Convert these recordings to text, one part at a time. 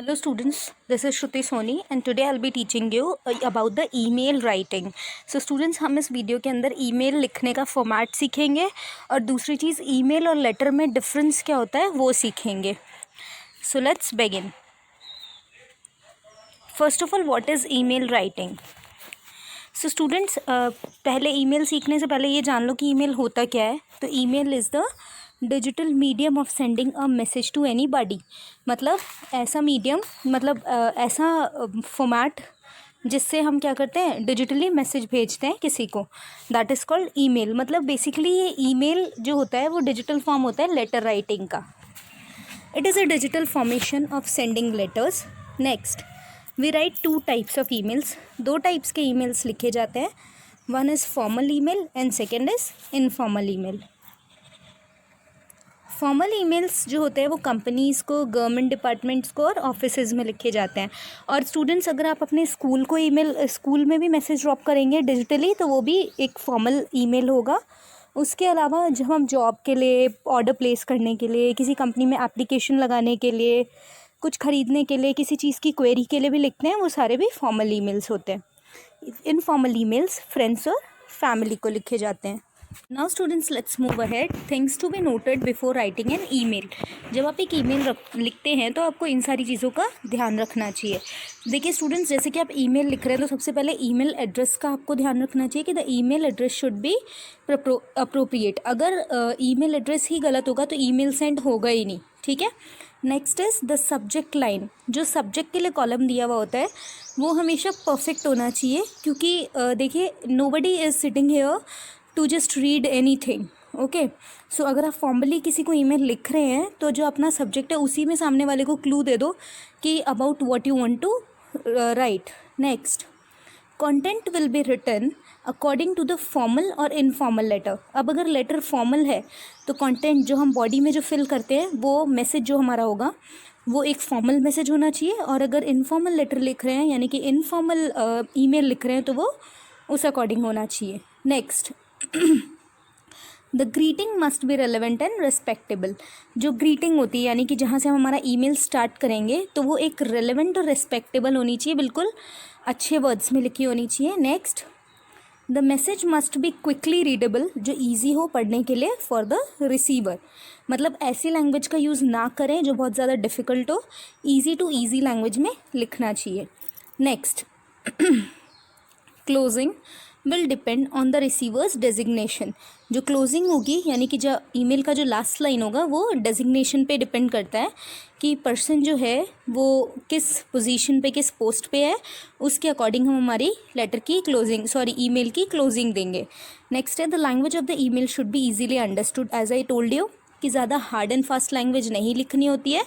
Hello students, this is Shruti Soni and today I'll be teaching you about the email writing. So students, हम इस video के अंदर email लिखने का format सीखेंगे और दूसरी चीज़ ईमेल और लेटर में डिफरेंस क्या होता है वो सीखेंगे. So let's begin. First of all, what is email writing? So students, पहले ईमेल सीखने से पहले ये जान लो कि ईमेल होता क्या है. तो email is the digital medium of sending a message to anybody. मतलब ऐसा मीडियम, मतलब ऐसा फॉर्मेट जिससे हम क्या करते हैं, डिजिटली मैसेज भेजते हैं किसी को. That is called email. मतलब बेसिकली ये ईमेल जो होता है वो डिजिटल फॉर्म होता है लेटर राइटिंग का. It is a digital formation of sending letters. Next, we write two types of emails. दो टाइप्स के ईमेल्स लिखे जाते हैं. One is formal email and second is informal email. Formal emails जो होते हैं वो कंपनीज़ को, गवर्नमेंट डिपार्टमेंट्स को और ऑफिसेज़ में लिखे जाते हैं. और स्टूडेंट्स, अगर आप अपने स्कूल को ईमेल, स्कूल में भी मैसेज ड्रॉप करेंगे डिजिटली तो वो भी एक फॉर्मल ईमेल होगा. उसके अलावा जब हम जॉब के लिए, ऑर्डर प्लेस करने के लिए, किसी कंपनी में एप्लीकेशन लगाने के लिए, कुछ ख़रीदने के लिए, किसी चीज़ की क्वेरी के लिए भी लिखते हैं, वो सारे भी फॉर्मल ईमेल्स होते हैं. इनफॉर्मल ईमेल्स फ्रेंड्स और फैमिली को लिखे जाते हैं. Now students, let's move ahead. Things to be noted before writing an email. जब आप एक ईमेल लिखते हैं तो आपको इन सारी चीज़ों का ध्यान रखना चाहिए. देखिए स्टूडेंट्स, जैसे कि आप ईमेल लिख रहे हैं तो सबसे पहले ईमेल एड्रेस का आपको ध्यान रखना चाहिए कि the email address should be appropriate. अगर ईमेल एड्रेस ही गलत होगा तो ईमेल सेंड होगा ही नहीं. ठीक है. Next is the subject line. जो सब्जेक्ट के लिए कॉलम दिया हुआ होता है वो हमेशा परफेक्ट होना चाहिए, क्योंकि देखिए nobody is sitting here to just read anything. Okay. So अगर आप फॉर्मली किसी को ईमेल लिख रहे हैं तो जो अपना सब्जेक्ट है उसी में सामने वाले को क्लू दे दो कि about what you want to write. Next, content will be written according to the formal और इनफॉर्मल लेटर. अब अगर लेटर फॉर्मल है तो कंटेंट जो हम बॉडी में जो फिल करते हैं वो मैसेज जो हमारा होगा वो एक फॉर्मल मैसेज होना चाहिए. और अगर इनफॉर्मल लेटर लिख रहे हैं यानी कि इनफॉर्मल ईमेल लिख रहे हैं तो वो उस अकॉर्डिंग होना चाहिए. Next, the greeting must be relevant and respectable. जो ग्रीटिंग होती है यानी कि जहाँ से हम हमारा ईमेल स्टार्ट करेंगे तो वो एक रेलेवेंट और रिस्पेक्टेबल होनी चाहिए, बिल्कुल अच्छे वर्ड्स में लिखी होनी चाहिए. Next, the message must B quickly readable. जो ईजी हो पढ़ने के लिए फॉर द रिसीवर. मतलब ऐसी लैंग्वेज का यूज़ ना करें जो बहुत ज़्यादा डिफ़िकल्ट हो. ईजी टू ईजी लैंग्वेज में लिखना चाहिए. Next, closing will depend on the receiver's designation. जो क्लोजिंग होगी यानी कि जो ईमेल का जो लास्ट लाइन होगा वो डेजिग्नेशन पे डिपेंड करता है कि पर्सन जो है वो किस पोजीशन पे, किस पोस्ट पे है. उसके अकॉर्डिंग हम हमारी लेटर की क्लोजिंग, ईमेल की क्लोजिंग देंगे. नेक्स्ट है, the language of the email should be easily understood. As I told you कि ज़्यादा हार्ड एंड फास्ट लैंग्वेज नहीं लिखनी होती है,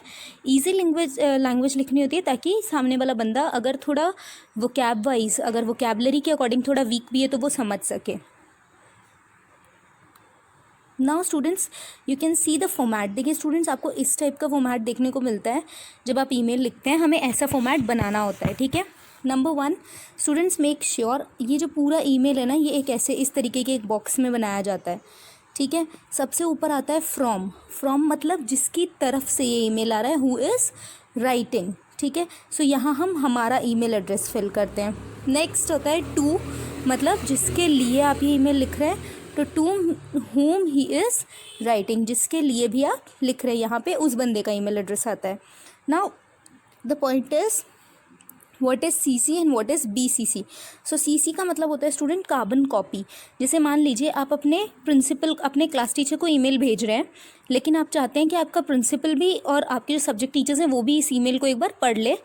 ईजी लैंग्वेज लिखनी होती है, ताकि सामने वाला बंदा अगर थोड़ा वोकैब वाइज, अगर वोकैबलरी के अकॉर्डिंग थोड़ा वीक भी है तो वो समझ सके. Now students, you can see the format. देखिए स्टूडेंट्स, आपको इस टाइप का फॉर्मेट देखने को मिलता है जब आप ईमेल लिखते हैं. हमें ऐसा फॉर्मेट बनाना होता है. ठीक है. Number one, students make sure ये जो पूरा ईमेल है ना, ये एक ऐसे इस तरीके के एक बॉक्स में बनाया जाता है. ठीक है. सबसे ऊपर आता है फ्रॉम. फ्रॉम मतलब जिसकी तरफ से ये ईमेल आ रहा है, हु इज़ राइटिंग. ठीक है. सो यहाँ हम हमारा ईमेल एड्रेस फिल करते हैं. नेक्स्ट होता है टू, मतलब जिसके लिए आप ये ईमेल लिख रहे हैं. तो to whom he is writing, जिसके लिए भी आप लिख रहे हैं यहाँ पे उस बंदे का ईमेल एड्रेस आता है. Now the point is what is CC and what is BCC. So CC का मतलब होता है स्टूडेंट कार्बन कॉपी. जैसे मान लीजिए आप अपने प्रिंसिपल, अपने क्लास टीचर को ईमेल भेज रहे हैं, लेकिन आप चाहते हैं कि आपका प्रिंसिपल भी और आपके जो सब्जेक्ट टीचर्स हैं वो भी इस ईमेल को एक बार पढ़ ले,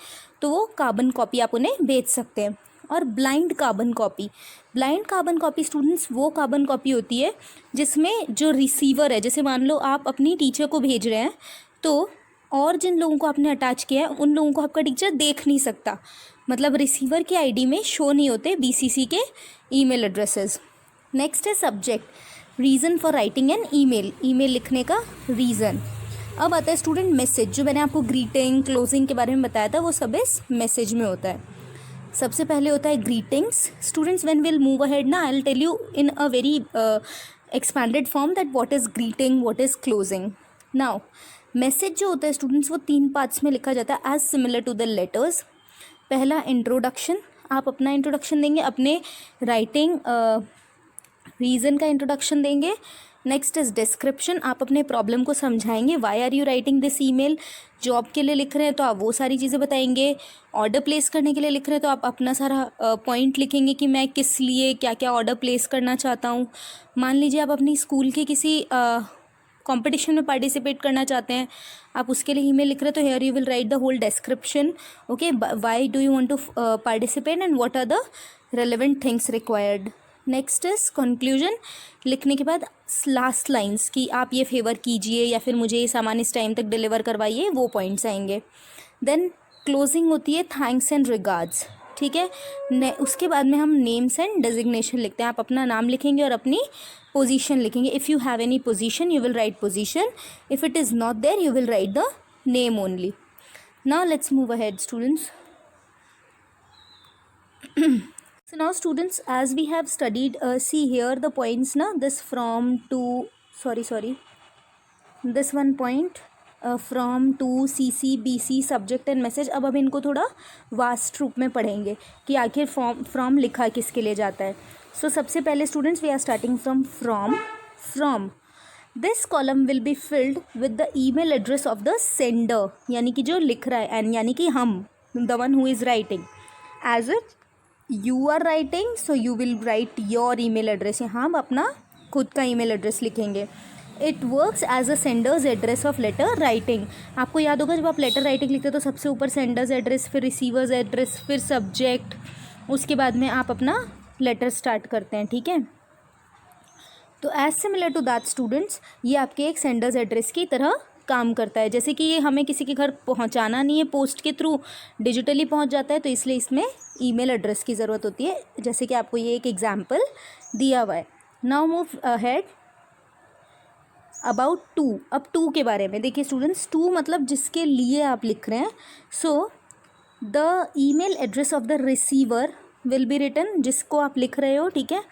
तो वो कार्बन कॉपी आप उन्हें भेज सकते हैं. और blind carbon copy. Blind carbon copy students वो कार्बन कॉपी होती है जिसमें जो रिसीवर है, जैसे मान लो आप अपनी टीचर को भेज रहे हैं तो और जिन लोगों को आपने अटैच किया है उन लोगों को आपका टीचर देख नहीं सकता. मतलब रिसीवर के आईडी में शो नहीं होते BCC के ईमेल एड्रेसेस. नेक्स्ट है subject, reason for writing an email. Email लिखने का रीज़न. अब आता है स्टूडेंट मैसेज. जो मैंने आपको ग्रीटिंग, क्लोजिंग के बारे में बताया था वो सब इस मैसेज में होता है. सबसे पहले होता है greetings. Students, when will move ahead ना, I will tell you in a very expanded form that what is greeting, what is closing. Now message जो होता है स्टूडेंट्स वो 3 पार्ट्स में लिखा जाता है as similar to the letters. पहला इंट्रोडक्शन, आप अपना इंट्रोडक्शन देंगे, अपने राइटिंग रीज़न का इंट्रोडक्शन देंगे। नेक्स्ट इज़ डिस्क्रिप्शन, आप अपने प्रॉब्लम को समझाएंगे, why are you writing this email. Job के लिए लिख रहे हैं तो आप वो सारी चीज़ें बताएंगे। ऑर्डर प्लेस करने के लिए लिख रहे हैं तो आप अपना सारा पॉइंट लिखेंगे कि मैं किस लिए क्या क्या ऑर्डर प्लेस करना चाहता हूँ। मान लीजिए आप अपनी स्कूल के किसी कंपटीशन में पार्टिसिपेट करना चाहते हैं, आप उसके लिए ईमेल लिख रहे हैं तो here you will write the whole description, okay, why do you want to participate and what are the relevant things required. Next is conclusion, लिखने के बाद लास्ट लाइंस कि आप ये फेवर कीजिए या फिर मुझे ये सामान इस टाइम तक डिलीवर करवाइए, वो पॉइंट्स आएंगे। देन क्लोजिंग होती है थैंक्स एंड रिगार्ड्स, ठीक है। उसके बाद में हम नेम्स एंड डेजिग्नेशन लिखते हैं, आप अपना नाम लिखेंगे और अपनी पोजीशन लिखेंगे। If you have any position you will write position, if it is not there you will write the name only. Now let's move ahead students. So now students, as we have studied, see here the points na, this from to this one point from to CC BC subject and message। अब इनको थोड़ा vast रूप में पढ़ेंगे कि आखिर from लिखा किसके लिए जाता है। सो सबसे पहले students we are starting from this column will be filled with the email address of the sender, यानी कि जो लिख रहा है, एंड यानी कि हम, the one who is writing. As if you are writing so you will write your email address, यहाँ हम अपना खुद का ईमेल एड्रेस लिखेंगे। It works as a sender's address of letter writing. आपको याद होगा जब आप लेटर राइटिंग लिखते हो तो सबसे ऊपर सेंडर्स एड्रेस, फिर रिसीवर्स एड्रेस, फिर सब्जेक्ट, उसके बाद में आप अपना लेटर स्टार्ट करते हैं, ठीक है। तो as similar to that students, ये आपके एक सेंडर्स एड्रेस की तरह काम करता है। जैसे कि ये हमें किसी के घर पहुंचाना नहीं है, पोस्ट के थ्रू डिजिटली पहुंच जाता है, तो इसलिए इसमें ईमेल एड्रेस की ज़रूरत होती है, जैसे कि आपको ये एक एग्जांपल दिया हुआ है। Now move ahead about to. अब टू के बारे में देखिए स्टूडेंट्स, टू मतलब जिसके लिए आप लिख रहे हैं। So the email address of the receiver will be written, जिसको आप लिख रहे हो, ठीक है।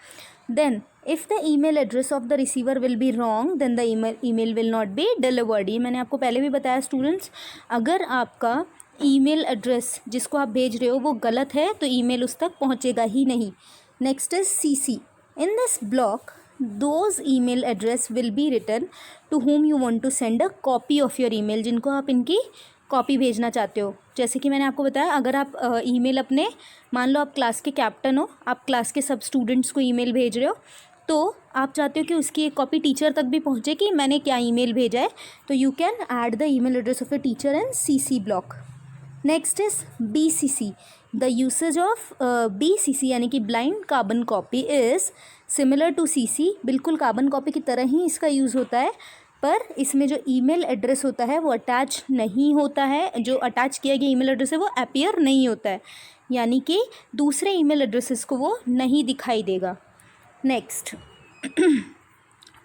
Then if the email address of the receiver will be wrong then the email will not be delivered। ये मैंने आपको पहले भी बताया स्टूडेंट्स, अगर आपका ईमेल एड्रेस जिसको आप भेज रहे हो वो गलत है तो ईमेल उस तक पहुंचेगा ही नहीं। Next is CC। In this block those email address will be written to whom you want to send a copy of your email, जिनको आप इनकी कॉपी भेजना चाहते हो। जैसे कि मैंने आपको बताया, अगर आप ईमेल अपने, मान लो आप क्लास के कैप्टन हो, आप क्लास के सब स्टूडेंट्स को ईमेल भेज रहे हो, तो आप चाहते हो कि उसकी एक कॉपी टीचर तक भी पहुंचे कि मैंने क्या ईमेल भेजा है, तो you can add the email address of the teacher in CC block. Next is BCC। The usage of BCC यानी कि blind carbon copy is similar to CC। बिल्कुल कार्बन कॉपी की तरह ही इसका यूज़ होता है, पर इसमें जो ईमेल एड्रेस होता है वो अटैच नहीं होता है, जो अटैच किया गया ईमेल एड्रेस है वो अपीयर नहीं होता है, यानी कि दूसरे ईमेल एड्रेसेस को वो नहीं दिखाई देगा। नेक्स्ट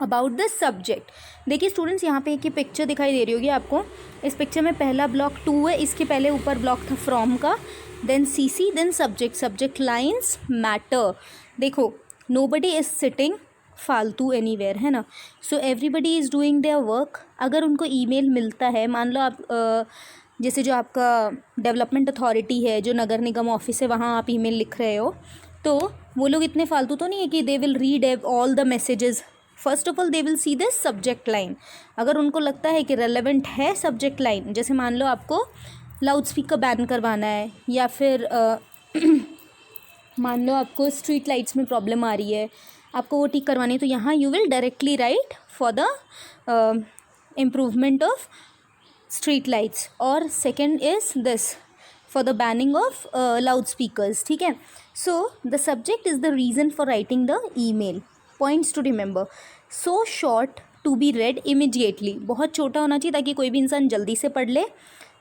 अबाउट द सब्जेक्ट, देखिए स्टूडेंट्स यहाँ पे एक ही पिक्चर दिखाई दे रही होगी आपको। इस पिक्चर में पहला ब्लॉक 2 है, इसके पहले ऊपर ब्लॉक था फ्रॉम का, then CC, then subject lines matter. देखो नोबडी इज़ सिटिंग फालतू एनीवेयर, है ना। So everybody is doing their work. अगर उनको ईमेल मिलता है, मान लो आप जैसे जो आपका डेवलपमेंट अथॉरिटी है, जो नगर निगम ऑफिस है, वहाँ आप ईमेल लिख रहे हो, तो वो लोग इतने फालतू तो नहीं है कि दे will read all the messages. First of all they will see this subject line. अगर उनको लगता है कि रेलेवेंट है सब्जेक्ट लाइन, जैसे मान लो आपको लाउड स्पीकर बैन करवाना है, या फिर मान लो आपको स्ट्रीट लाइट्स में प्रॉब्लम आ रही है, आपको वो ठीक करवानी है, तो यहाँ you will directly write for the improvement of street lights, और second is this for the banning of loudspeakers, ठीक है। So the subject is the reason for writing the email. Points to remember, so short to be read immediately, बहुत छोटा होना चाहिए ताकि कोई भी इंसान जल्दी से पढ़ ले।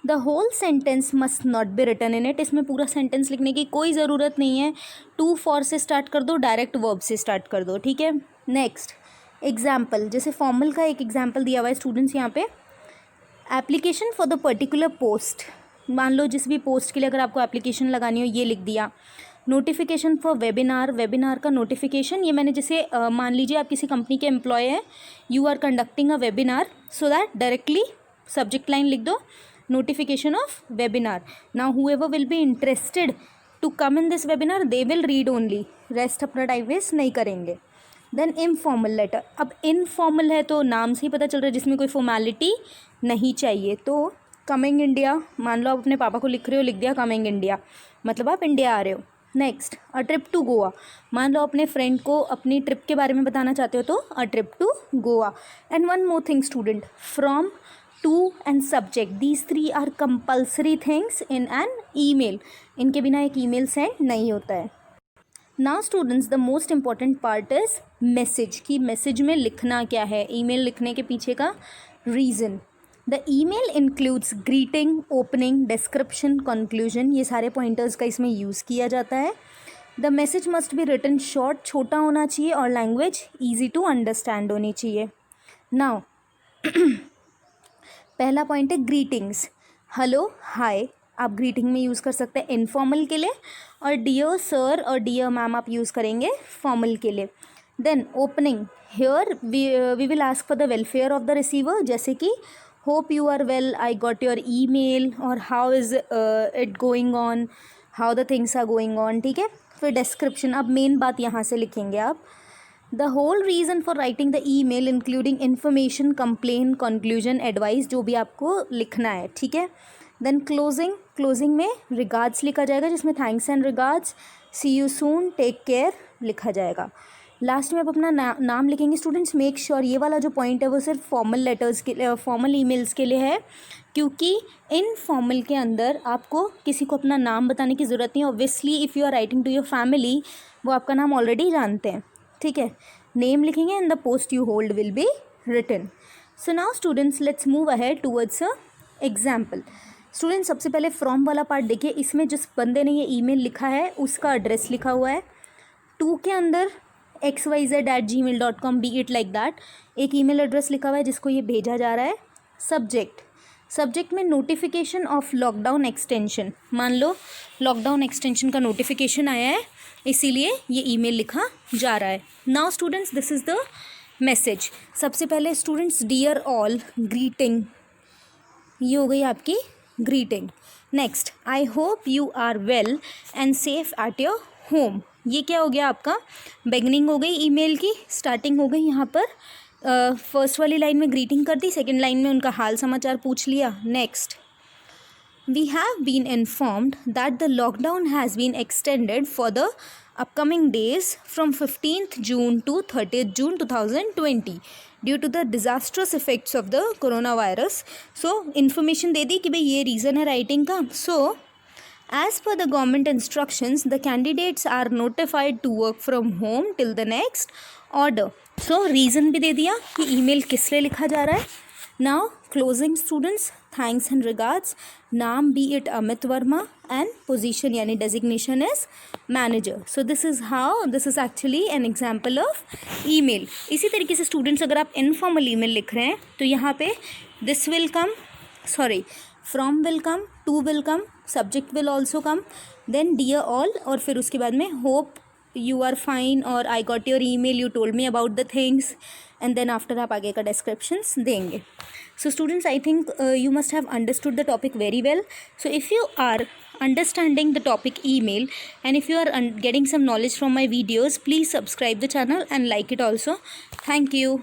The whole sentence must not be written in it, इसमें पूरा सेंटेंस लिखने की कोई ज़रूरत नहीं है। टू फॉर से स्टार्ट कर दो, डायरेक्ट वर्ब से स्टार्ट कर दो, ठीक है। नेक्स्ट एग्जाम्पल, जैसे फॉर्मल का एक एग्जाम्पल दिया हुआ है स्टूडेंट्स यहाँ पे। Application for the particular post, मान लो जिस भी पोस्ट के लिए अगर आपको एप्लीकेशन लगानी हो, ये लिख दिया। नोटिफिकेशन फॉर वेबिनार, वेबिनार का नोटिफिकेशन, ये मैंने जैसे मान लीजिए आप किसी कंपनी के एम्प्लॉय हैं, you are conducting a webinar, so that directly subject line लिख दो notification of webinar. Now whoever will be interested to come in this webinar they will read only, rest अपना टाइम वेस्ट नहीं करेंगे. Then informal letter. अब informal है तो नाम से ही पता चल रहा है जिसमें कोई फॉर्मेलिटी नहीं चाहिए. तो कमिंग इंडिया, मान लो आप अपने पापा को लिख रहे हो, लिख दिया कमिंग इंडिया, मतलब आप इंडिया आ रहे हो. Next a trip to Goa, मान लो अपने फ्रेंड को अपनी ट्रिप के बारे में बताना चाहते हो तो a trip to Goa. And one more thing student, from, to and subject, these three are compulsory things in an email. इनके बिना एक ईमेल सेंड नहीं होता है. Now students the most important part is message, कि मैसेज में लिखना क्या है, ईमेल लिखने के पीछे का reason. The email includes greeting, opening, description, conclusion, ये सारे पॉइंटर्स का इसमें यूज़ किया जाता है. The message must be written short, छोटा होना चाहिए और लैंग्वेज ईजी टू अंडरस्टैंड होनी चाहिए. नाउ पहला पॉइंट है ग्रीटिंग्स. हेलो, हाय आप ग्रीटिंग में यूज़ कर सकते हैं इनफॉर्मल के लिए, और डियर सर और डियर मैम आप यूज़ करेंगे फॉर्मल के लिए. Then opening, here we will ask for the welfare of the receiver, जैसे कि hope you are well, I got your email, और how is it going on, how the things are going on. ठीक है. फिर description, अब main बात यहाँ से लिखेंगे आप. The whole reason for writing the email including information, complain, conclusion, advice, जो भी आपको लिखना है. ठीक है. देन क्लोजिंग, क्लोजिंग में रिगार्ड्स लिखा जाएगा, जिसमें thanks and regards, see you soon, take care लिखा जाएगा. लास्ट में आप अपना नाम लिखेंगे. स्टूडेंट्स मेक श्योर ये वाला जो पॉइंट है वो सिर्फ फॉर्मल लेटर्स के फॉर्मल ईमेल्स के लिए है, क्योंकि इनफॉर्मल के अंदर आपको किसी को अपना नाम बताने की ज़रूरत नहीं है. Obviously if you are writing to your family, वो आपका नाम ऑलरेडी जानते हैं. ठीक है. नेम लिखेंगे and the post you hold will be written. So now students let's move ahead towards a example. Student सबसे पहले फ्रॉम वाला पार्ट देखिए. इसमें जिस बंदे ने ये ईमेल लिखा है उसका एड्रेस लिखा हुआ है. टू के अंदर xyz@gmail.com, B it like that, एक ईमेल एड्रेस लिखा हुआ है जिसको ये भेजा जा रहा है. सब्जेक्ट, सब्जेक्ट में नोटिफिकेशन ऑफ लॉकडाउन एक्सटेंशन, मान लो लॉकडाउन एक्सटेंशन का नोटिफिकेशन आया है इसीलिए ये ईमेल लिखा जा रहा है. Now students this is the message. सबसे पहले स्टूडेंट्स डियर ऑल, ग्रीटिंग, ये हो गई आपकी greeting. Next I hope you are well and safe at your home, ये क्या हो गया आपका, बिगनिंग हो गई ईमेल की, स्टार्टिंग हो गई. यहाँ पर फर्स्ट वाली लाइन में ग्रीटिंग कर दी, सेकेंड लाइन में उनका हाल समाचार पूछ लिया. Next we have been informed that the lockdown has been extended for the upcoming days from 15th June to 30th June 2020 due to the disastrous effects of the corona virus. So information दे दी कि भाई ये reason है writing का. सो as per the government instructions the candidates are notified to work from home till the next order. so reason भी दे दिया कि email किस लिए लिखा जा रहा है. now closing students, thanks and regards, नाम be it Amit Verma and position यानी designation is manager. so this is actually an example of email. इसी तरीके से students अगर आप informal email लिख रहे हैं तो यहाँ पे this will come, sorry, from will come, to will come, subject will also come, then dear all, और फिर उसके बाद में hope you are fine और I got your email, you told me about the things, and then after आप आगे का descriptions देंगे. So students I think you must have understood the topic very well. So if you are understanding the topic email and if you are getting some knowledge from my videos, please subscribe the channel and like it also. Thank you.